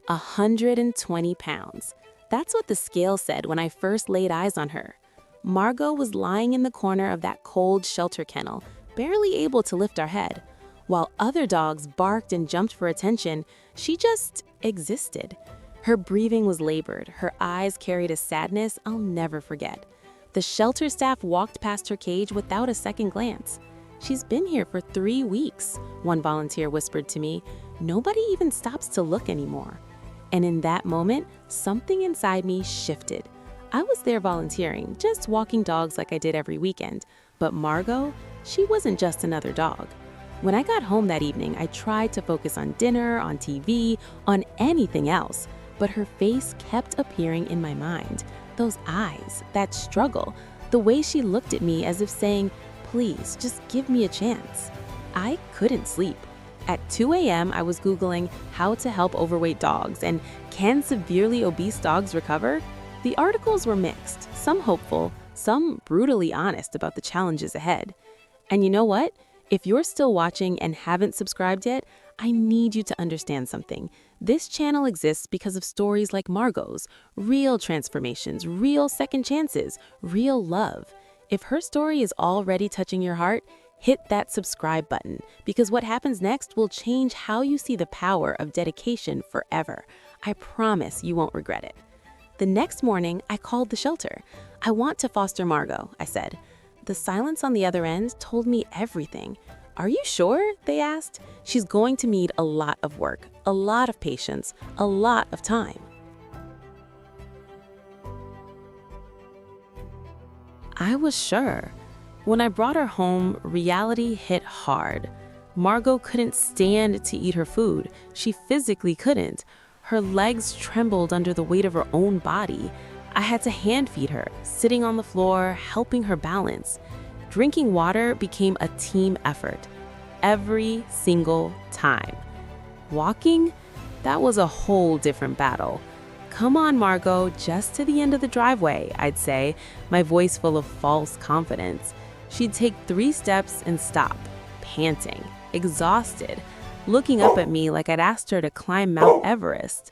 120 pounds. That's what the scale said when I first laid eyes on her. Margot was lying in the corner of that cold shelter kennel, barely able to lift our head. While other dogs barked and jumped for attention, she just existed. Her breathing was labored, her eyes carried a sadness I'll never forget. The shelter staff walked past her cage without a second glance. "She's been here for 3 weeks," one volunteer whispered to me. "Nobody even stops to look anymore." And in that moment, something inside me shifted. I was there volunteering, just walking dogs like I did every weekend. But Margot, she wasn't just another dog. When I got home that evening, I tried to focus on dinner, on TV, on anything else. But her face kept appearing in my mind. Those eyes, that struggle, the way she looked at me as if saying, "Please, just give me a chance." I couldn't sleep. At 2 a.m., I was Googling how to help overweight dogs and can severely obese dogs recover? The articles were mixed, some hopeful, some brutally honest about the challenges ahead. And you know what? If you're still watching and haven't subscribed yet, I need you to understand something. This channel exists because of stories like Margot's, real transformations, real second chances, real love. If her story is already touching your heart, hit that subscribe button, because what happens next will change how you see the power of dedication forever. I promise you won't regret it. The next morning, I called the shelter. "I want to foster Margot," I said. The silence on the other end told me everything. "Are you sure?" they asked. "She's going to need a lot of work, a lot of patience, a lot of time." I was sure. When I brought her home, reality hit hard. Margot couldn't stand to eat her food. She physically couldn't. Her legs trembled under the weight of her own body. I had to hand feed her, sitting on the floor, helping her balance. Drinking water became a team effort. Every single time. Walking? That was a whole different battle. "Come on, Margot, just to the end of the driveway," I'd say, my voice full of false confidence. She'd take 3 steps and stop, panting, exhausted, looking up at me like I'd asked her to climb Mount Everest.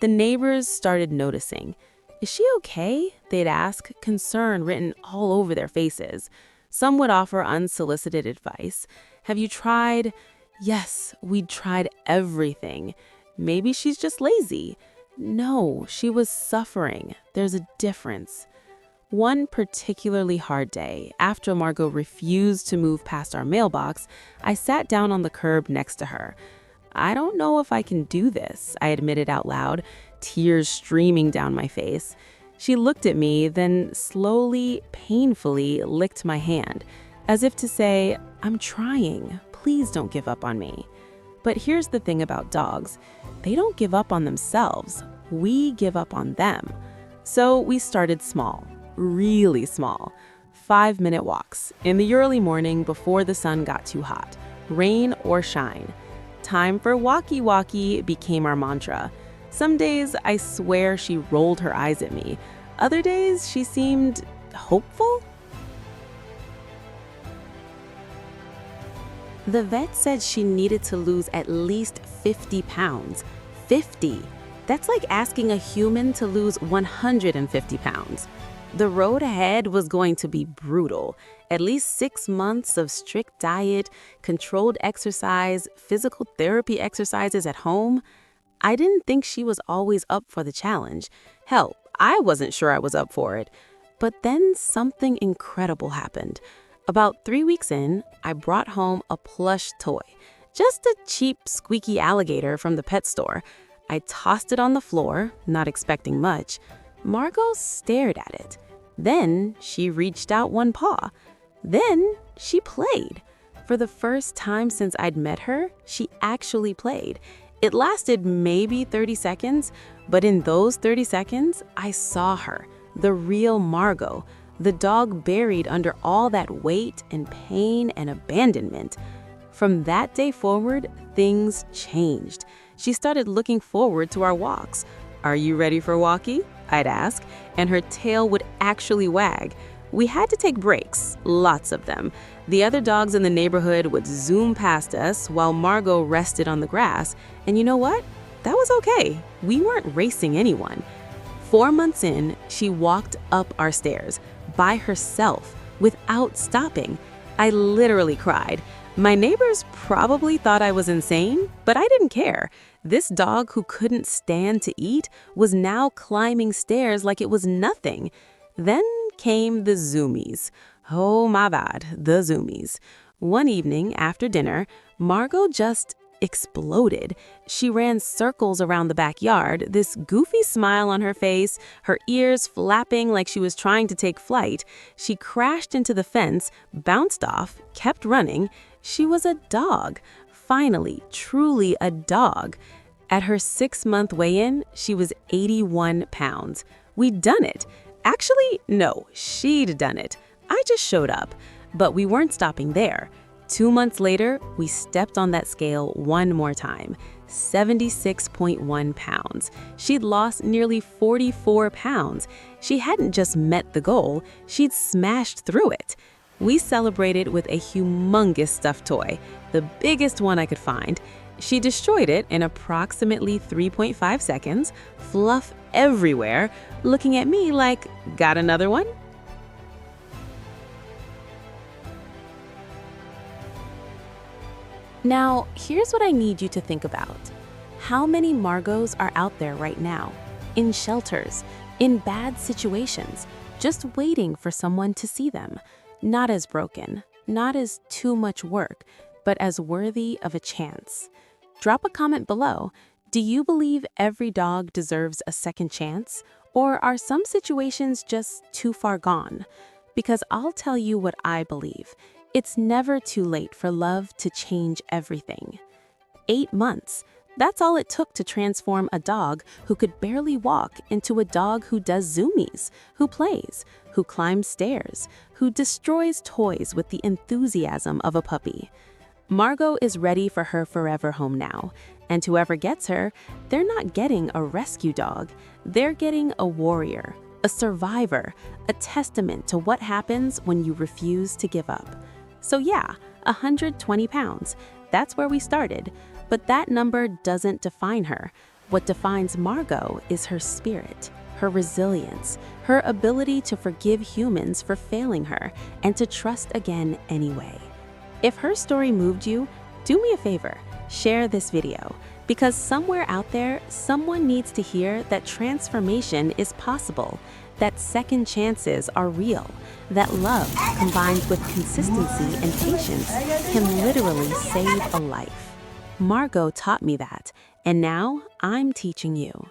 The neighbors started noticing. "Is she okay?" they'd ask, concern written all over their faces. Some would offer unsolicited advice. "Have you tried?" Yes, we'd tried everything. "Maybe she's just lazy." No, she was suffering. There's a difference. One particularly hard day, after Margot refused to move past our mailbox, I sat down on the curb next to her. "I don't know if I can do this," I admitted out loud, tears streaming down my face. She looked at me, then slowly, painfully licked my hand, as if to say, "I'm trying. Please don't give up on me." But here's the thing about dogs. They don't give up on themselves. We give up on them. So we started small, really small. 5-minute walks in the early morning before the sun got too hot, rain or shine. Time for walkie-walkie became our mantra. Some days, I swear she rolled her eyes at me. Other days, she seemed hopeful. The vet said she needed to lose at least 50 pounds. 50! That's like asking a human to lose 150 pounds. The road ahead was going to be brutal. At least 6 months of strict diet, controlled exercise, physical therapy exercises at home. I didn't think she was always up for the challenge. Hell, I wasn't sure I was up for it. But then something incredible happened. About 3 weeks in, I brought home a plush toy. Just a cheap, squeaky alligator from the pet store. I tossed it on the floor, not expecting much. Margot stared at it. Then she reached out one paw. Then she played. For the first time since I'd met her, she actually played. It lasted maybe 30 seconds, but in those 30 seconds, I saw her, the real Margot, the dog buried under all that weight and pain and abandonment. From that day forward, things changed. She started looking forward to our walks. "Are you ready for walkie?" I'd ask, and her tail would actually wag. We had to take breaks, lots of them. The other dogs in the neighborhood would zoom past us while Margot rested on the grass. And you know what? that was okay. We weren't racing anyone. 4 months in, she walked up our stairs by herself without stopping. I literally cried. My neighbors probably thought I was insane, but I didn't care. This dog who couldn't stand to eat was now climbing stairs like it was nothing. Then came the Zoomies. Oh my God, the Zoomies. One evening after dinner, Margot just exploded. She ran circles around the backyard, this goofy smile on her face, her ears flapping like she was trying to take flight. She crashed into the fence, bounced off, kept running. She was a dog. Finally, truly a dog. At her 6-month weigh-in, she was 81 pounds. We'd done it. Actually, no, she'd done it. I just showed up. But we weren't stopping there. 2 months later, we stepped on that scale one more time, 76.1 pounds. She'd lost nearly 44 pounds. She hadn't just met the goal, she'd smashed through it. We celebrated with a humongous stuffed toy, the biggest one I could find. She destroyed it in approximately 3.5 seconds, fluff everywhere, looking at me like, got another one? Now, here's what I need you to think about. How many Margots are out there right now? In shelters, in bad situations, just waiting for someone to see them. Not as broken, not as too much work, but as worthy of a chance. Drop a comment below. Do you believe every dog deserves a second chance? Or are some situations just too far gone? Because I'll tell you what I believe. It's never too late for love to change everything. 8 months. That's all it took to transform a dog who could barely walk into a dog who does Zoomies, who plays, who climbs stairs, who destroys toys with the enthusiasm of a puppy. Margot is ready for her forever home now, and whoever gets her, they're not getting a rescue dog. They're getting a warrior, a survivor, a testament to what happens when you refuse to give up. So yeah, 120 pounds. That's where we started. But that number doesn't define her. What defines Margot is her spirit, her resilience, her ability to forgive humans for failing her and to trust again anyway. If her story moved you, do me a favor, share this video. Because somewhere out there, someone needs to hear that transformation is possible, that second chances are real, that love combined with consistency and patience can literally save a life. Margot taught me that, and now I'm teaching you.